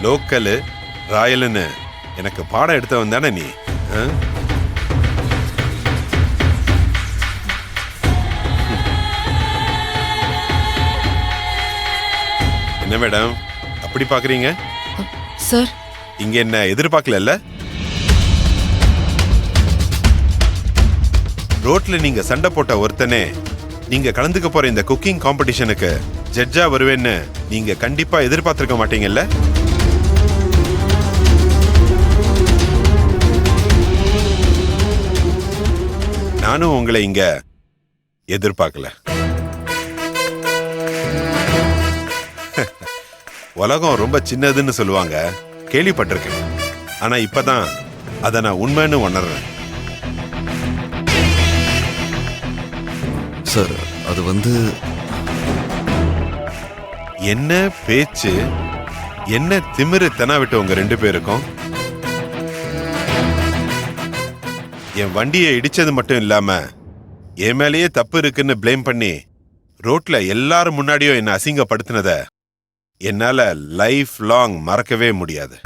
Local ராயலுன்னு எனக்கு பாடம் எடுத்தவன் தானே நீ? என்ன மேடம் அப்படி பாக்குறீங்க? சார், இங்க என்ன எதிர்பார்க்கல? ரோட்ல நீங்க சண்டை போட்ட ஒருத்தனே நீங்க கலந்துக்க போற இந்த குக்கிங் காம்படிஷனுக்கு ஜட்ஜா வருவேன்னு நீங்க கண்டிப்பா எதிர்பார்த்திருக்க மாட்டீங்கல்ல? நானும் உங்களை இங்க எதிர்பார்க்கல. உலகம் ரொம்ப சின்னதுன்னு சொல்லுவாங்க, கேள்விப்பட்டிருக்கேன். ஆனா இப்பதான் அதை நான் உண்மைன்னு உணர்றேன். சார், அது வந்து என்ன பேச்சு, என்ன திமிரு தெனாவிட்டு உங்க 2 பேருக்கும். என் வண்டியை இடிச்சது மட்டும் இல்லாம என் மேலேயே தப்பு இருக்குன்னு பிளேம் பண்ணி ரோட்ல எல்லாரும் முன்னாடியும் என்ன அசிங்கப்படுத்தினத என்னால லைஃப் லாங் மறக்கவே முடியாது.